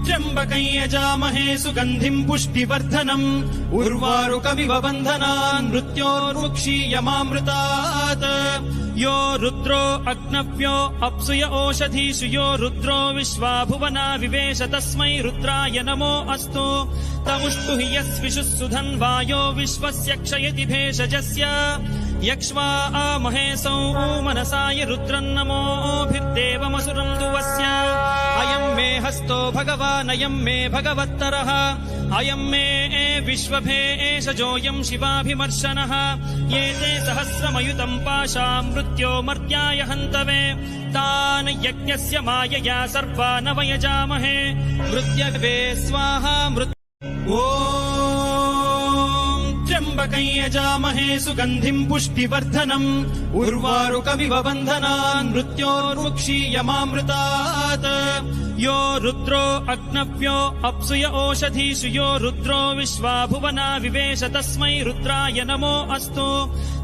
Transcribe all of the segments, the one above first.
त्र्यम्बकं यजामहे सुगन्धिं पुष्टिवर्धनम् उर्वारुकमिव बन्धनान् मृत्योर्मुक्षीयमामृतात् यो रुद्रो अग्नव्यो अप्सुय ओषधीषु यो रुद्रो विश्वा भुवना विवेश तस्मै रुद्राय नमो अस्तु तमुष्टु हि यस्विषुः सुधन्वायो विश्वस्य क्षयति भेषजस्य यक्ष्वा महेशौ मनसाय रुद्रन्नमोभिर्देवमसुरं दुवस्य अयं मे हस्तो भगवान् अयं मे भगवत्तरः अयं मे विश्वभेषजोऽयं शिवाभिमर्शनः ये ते सहस्रमयुतं पाशां मृत्यो मर्त्याय हन्तवे तान् यज्ञस्य मायया सर्वान् वयजामहे मृत्यवे स्वाहा त्र्यम्बकं यजामहे सुगन्धिं पुष्टिवर्धनम् उर्वारुकमिव बन्धनान् मृत्योर्मुक्षीयमामृतात् यो रुद्रो अग्नव्यो अप्सुय ओषधीषु यो रुद्रो विश्वा भुवना विवेश तस्मै रुद्राय नमो अस्तु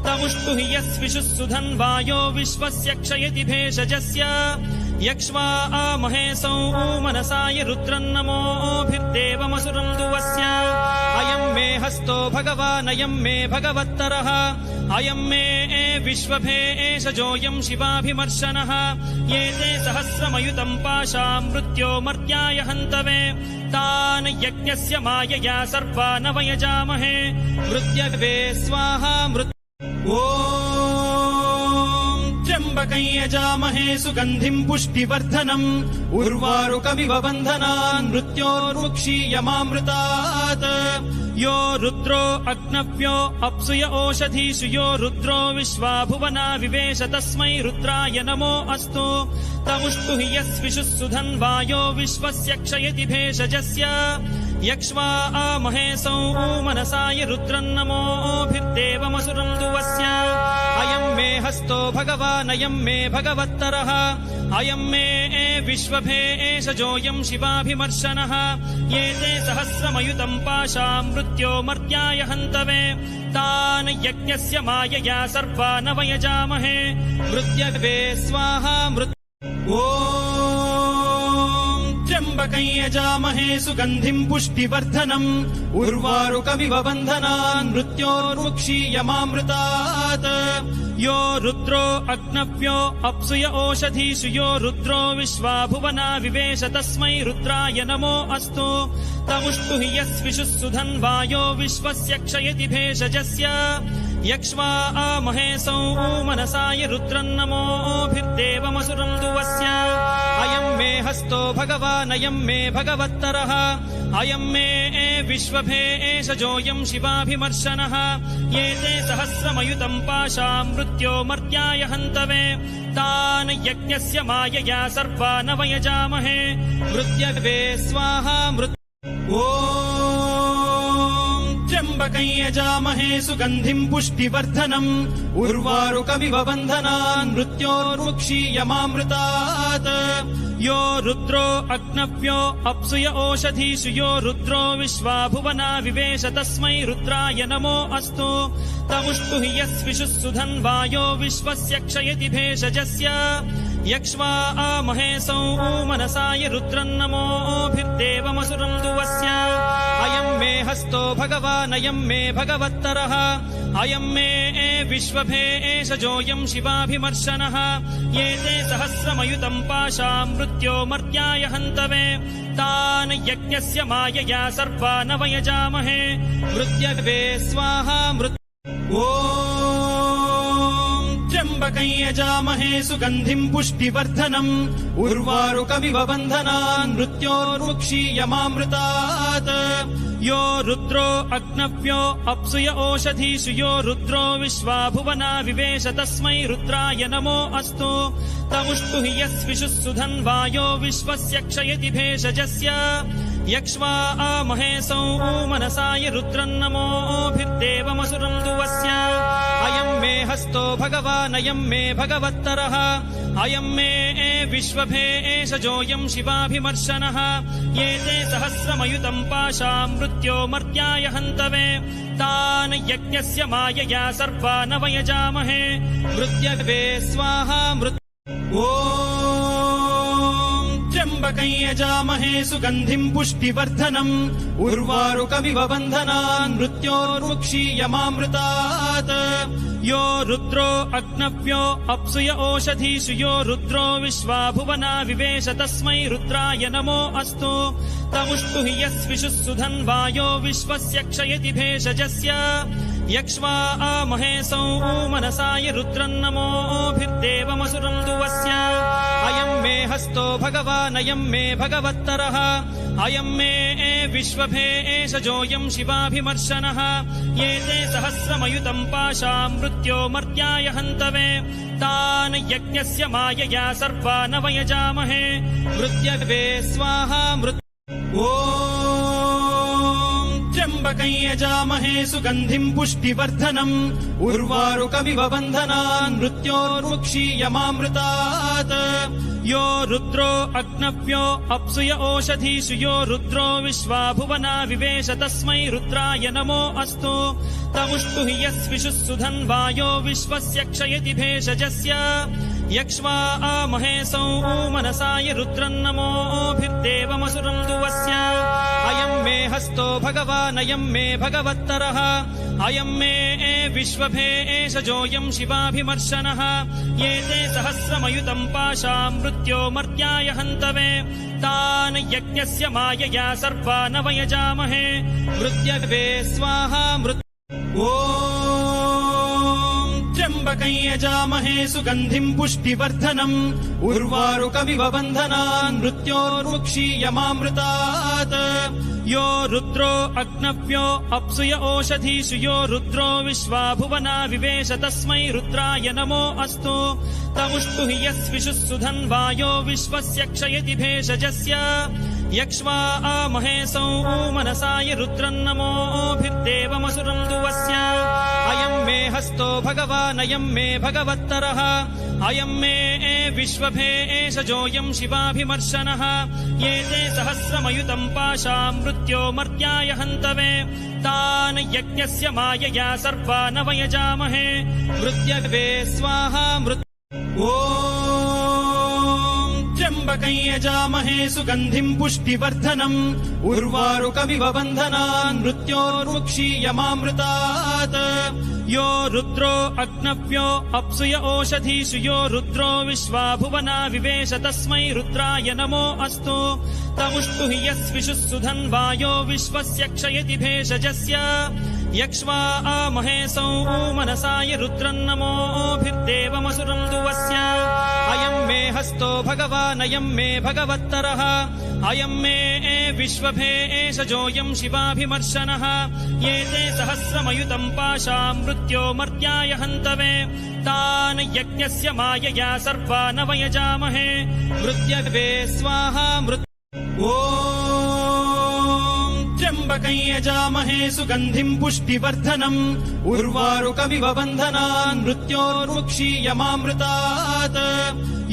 तमुष्टु हि यस्विषुः सुधन्वायो विश्वस्य क्षयति भेषजस्य यक्ष्वा महेशौ मनसाय रुद्रन्नमोभिर्देवमसुरं दुवस्य अयं मे हस्तो भगवान् अयं मे भगवत्तरः अयं मे विश्वभेषजोऽयं शिवाभिमर्शनः ये ते सहस्रमयुतं पाशां मृत्यो मर्त्याय हन्तवे तान् यज्ञस्य मायया सर्वान् वयजामहे मृत्यवे स्वाहा त्र्यम्बकं यजामहे सुगन्धिं पुष्टिवर्धनम् उर्वारुकमिव बन्धनान् मृत्योर्मुक्षीयमामृतात् यो रुद्रो अग्नव्यो अप्सुय ओषधीषु यो रुद्रो विश्वा भुवना विवेश तस्मै रुद्राय नमो अस्तु तमुष्टु हि यस्विषुः सुधन्वायो विश्वस्य क्षयति भेषजस्य यक्ष्वा महेशौ मनसाय रुद्रन्नमोभिर्देवमसुरं दुवस्य अयं मे हस्तो भगवान् अयं मे भगवत्तरः अयं मे विश्वभेषजोऽयं शिवाभिमर्शनः ये ते सहस्रमयुतं पाशां मृत्यो मर्त्याय हन्तवे तान् यज्ञस्य मायया सर्वान् वयजामहे मृत्यवे स्वाहा त्र्यम्बकं यजामहे सुगन्धिं पुष्टिवर्धनम् उर्वारुकमिव बन्धनान् मृत्योर्मुक्षीयमामृतात् यो रुद्रो अग्नव्यो अप्सुय ओषधीषु यो रुद्रो विश्वा भुवना विवेश तस्मै रुद्राय नमो अस्तु तमुष्टु हि यस्विषुः सुधन्वायो विश्वस्य क्षयति भेषजस्य यक्ष्वा महेशौ मनसाय रुद्रन्नमोभिर्देवमसुरं दुवस्य अयं मे हस्तो भगवान् अयं मे भगवत्तरः अयं मे विश्वभेषजोऽयं शिवाभिमर्शनः ये ते सहस्रमयुतं पाशां मृत्यो मर्त्याय हन्तवे तान् यज्ञस्य मायया सर्वान् वयजामहे मृत्यवे स्वाहा त्र्यम्बकं यजामहे सुगन्धिं पुष्टिवर्धनम् उर्वारुकमिव बन्धनान् मृत्योर्मुक्षीयमामृतात् यो रुद्रो अग्नव्यो अप्सुय ओषधीषु यो रुद्रो विश्वा भुवना विवेश तस्मै रुद्राय नमो अस्तु तमुष्टु हि यस्विषुः सुधन्वायो विश्वस्य क्षयति भेषजस्य यक्ष्वा महेशौ मनसाय रुद्रन्नमोभिर्देवमसुरं दुवस्य अयं मे हस्तो भगवान् अयं मे भगवत्तरः अयं मे विश्वभेषजोऽयं शिवाभिमर्शनः ये ते सहस्रमयुतं पाशां मृत्यो मर्त्याय हन्तवे तान् यज्ञस्य मायया सर्वान् वयजामहे मृत्यवे स्वाहा त्र्यम्बकं यजामहे सुगन्धिं पुष्टिवर्धनम् उर्वारुकमिव बन्धनान् मृत्योर्मुक्षीयमामृतात् यो रुद्रो अग्नव्यो अप्सुय ओषधीषु यो रुद्रो विश्वा भुवना विवेश तस्मै रुद्राय नमो अस्तु तमुष्टु हि यस्विषुः सुधन्वायो विश्वस्य क्षयति भेषजस्य यक्ष्वा महेशौ मनसाय रुद्रन्नमोभिर्देवमसुरं दुवस्य अयं मे हस्तो भगवान् अयं मे भगवत्तरः अयं मे विश्वभेषजोऽयं शिवाभिमर्शनः ये ते सहस्रमयुतं पाशां मृत्यो मर्त्याय हन्तवे तान् यज्ञस्य मायया सर्वान् वयजामहे मृत्यवे स्वाहा त्र्यम्बकं यजामहे सुगन्धिं पुष्टिवर्धनम् उर्वारुकमिव बन्धनान् मृत्योर्मुक्षीयमामृतात् यो रुद्रो अग्नव्यो अप्सुय ओषधीषु यो रुद्रो विश्वा भुवना विवेश तस्मै रुद्राय नमो अस्तु तमुष्टु हि यस्विषुः सुधन्वायो विश्वस्य क्षयति भेषजस्य यक्ष्वा महेशौ मनसाय रुद्रन्नमोभिर्देवमसुरं दुवस्य अयं मे हस्तो भगवान् अयं मे भगवत्तरः अयं मे विश्वभेषजोऽयं शिवाभिमर्शनः ये ते सहस्रमयुतं पाशां मृत्यो मर्त्याय हन्तवे तान् यज्ञस्य मायया सर्वान् वयजामहे मृत्यवे स्वाहा त्र्यम्बकं यजामहे सुगन्धिं पुष्टिवर्धनम् उर्वारुकमिव बन्धनान् मृत्योर्मुक्षीयमामृतात् यो रुद्रो अग्नव्यो अप्सुय ओषधीषु यो रुद्रो विश्वा भुवना विवेश तस्मै रुद्राय नमो अस्तु तमुष्टु हि यस्विषुः सुधन्वायो विश्वस्य क्षयति भेषजस्य यक्ष्वा महेशौ मनसाय रुद्रन्नमोभिर्देवमसुरं दुवस्य अयं मे हस्तो भगवान् अयं मे भगवत्तरः अयं मे विश्वभेषजोऽयं शिवाभिमर्शनः ये ते सहस्रमयुतं पाशां मृत्यो मर्त्याय हन्तवे तान् यज्ञस्य मायया सर्वान् वयजामहे मृत्यवे स्वाहा त्र्यम्बकं यजामहे सुगन्धिं पुष्टिवर्धनम् उर्वारुकमिव बन्धनान् मृत्योर्मुक्षीयमामृतात् यो रुद्रो अग्नव्यो अप्सुय ओषधीषु यो रुद्रो विश्वा भुवना विवेश तस्मै रुद्राय नमो अस्तु तमुष्टु हि यस्विषुः सुधन्वायो विश्वस्य क्षयति भेषजस्य यक्ष्वा महेशौ मनसाय रुद्रन्नमोभिर्देवमसुरं दुवस्य अयं मे हस्तो भगवान् अयं मे भगवत्तरः अयं मे विश्वभेषजोऽयं शिवाभिमर्शनः ये ते सहस्रमयुतं पाशां मृत्यो मर्त्याय हन्तवे तान् यज्ञस्य मायया सर्वान् वयजामहे मृत्यवे स्वाहा त्र्यम्बकं यजामहे सुगन्धिं पुष्टिवर्धनम् उर्वारुकमिव बन्धनान् मृत्योर्मुक्षीयमामृतात् यो रुद्रो अग्नव्यो अप्सुय ओषधीषु यो रुद्रो विश्वा भुवना विवेश तस्मै रुद्राय नमो अस्तु तमुष्टु हि यस्विषुः सुधन्वायो विश्वस्य क्षयति भेषजस्य यक्ष्वा महेशौ मनसाय रुद्रन्नमोभिर्देवमसुरं दुवस्य अयं मे हस्तो भगवान् अयं मे भगवत्तरः अयं मे विश्वभेषजोऽयं शिवाभिमर्शनः ये ते सहस्रमयुतं पाशां मृत्यो मर्त्याय हन्तवे तान् यज्ञस्य मायया सर्वान् वयजामहे मृत्यवे स्वाहा त्र्यम्बकं यजामहे सुगन्धिं पुष्टिवर्धनम् उर्वारुकमिव बन्धनान् मृत्योर्मुक्षीयमामृतात्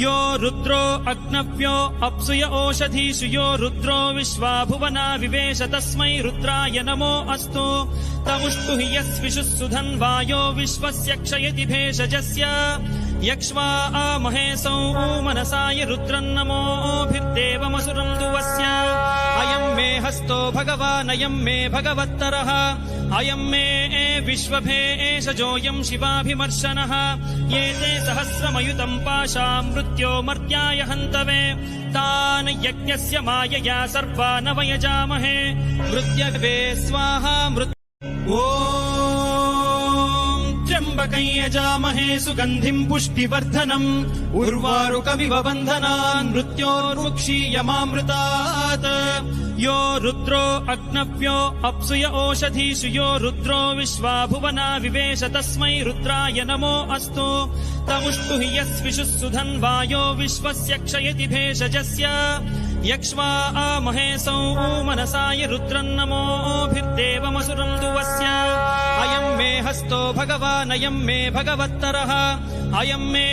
यो रुद्रो अग्नव्यो अप्सुय ओषधीषु यो रुद्रो विश्वा भुवना विवेश तस्मै रुद्राय नमो अस्तु तमुष्टु हि यस्विषुः सुधन्वायो विश्वस्य क्षयति भेषजस्य यक्ष्वा महेशौ मनसाय रुद्रन्नमोभिर्देवमसुरं दुवस्य अयं मे हस्तो भगवान् अयं मे भगवत्तरः अयं मे विश्वभेषजोऽयं शिवाभिमर्शनः ये ते सहस्रमयुतं पाशां मृत्यो मर्त्याय हन्तवे तान् यज्ञस्य मायया सर्वान् वयजामहे मृत्यवे स्वाहा त्र्यम्बकं यजामहे सुगन्धिं पुष्टिवर्धनम् उर्वारुकमिव बन्धनान् मृत्योर्मुक्षीयमामृतात् यो रुद्रो अग्नव्यो अप्सुय ओषधीषु यो रुद्रो विश्वा भुवना विवेश तस्मै रुद्राय नमो अस्तु तमुष्टु हि यस्विषुः सुधन्वायो विश्वस्य क्षयति भेषजस्य यक्ष्वा महेशौ मनसाय रुद्रन्नमोभिर्देवमसुरं दुवस्य अयं मे हस्तो भगवान् अयं मे भगवत्तरः अयं मे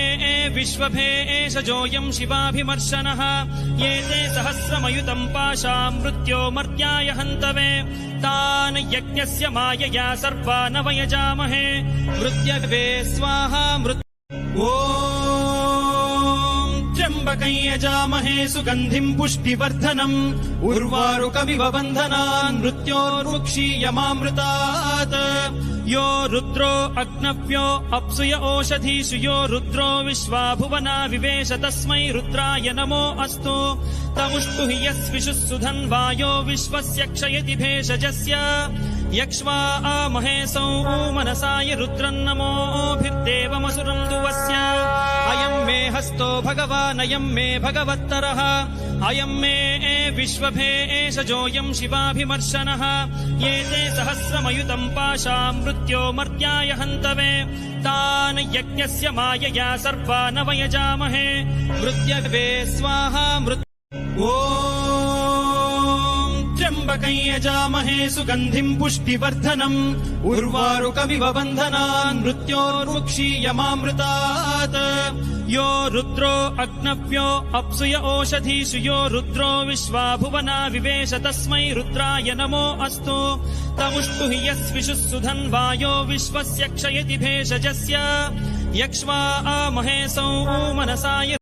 विश्वभेषजोऽयं शिवाभिमर्शनः ये ते सहस्रमयुतं पाशां मृत्यो मर्त्याय हन्तवे तान् यज्ञस्य मायया सर्वान् वयजामहे मृत्यवे स्वाहा त्र्यम्बकं यजामहे सुगन्धिं पुष्टिवर्धनम् उर्वारुकमिव बन्धनान् मृत्योर्मुक्षीयमामृतात् यो रुद्रो अग्नव्यो अप्सुय ओषधीषु यो रुद्रो विश्वा भुवना विवेश तस्मै रुद्राय नमो अस्तु तमुष्टु हि यस्विषुः सुधन्वायो विश्वस्य क्षयति भेषजस्य यक्ष्वा महेशौ मनसाय रुद्रन्नमोभिर्देवमसुरम् दुवस्य अयम् मे हस्तो भगवान् अयम् मे भगवत्तरः अयम् मे विश्वभेषजोऽयम् शिवाभिमर्शनः ये ते सहस्रमयुतम् पाशाम् मृत्यो मर्त्याय हन्तवे तान् यज्ञस्य मायया सर्वान् वयजामहे मृत्यवे स्वाहा त्र्यम्बकं यजामहे सुगन्धिं पुष्टिवर्धनम् उर्वारुकमिव बन्धनान् मृत्योर्मुक्षीयमामृतात् यो रुद्रो अग्नव्यो अप्सुय ओषधीषु यो रुद्रो विश्वा भुवना विवेश तस्मै रुद्राय नमो अस्तु तमुष्टु हि यस्विषुः सुधन्वायो विश्वस्य क्षयति भेषजस्य यक्ष्वा महेशौ मनसाय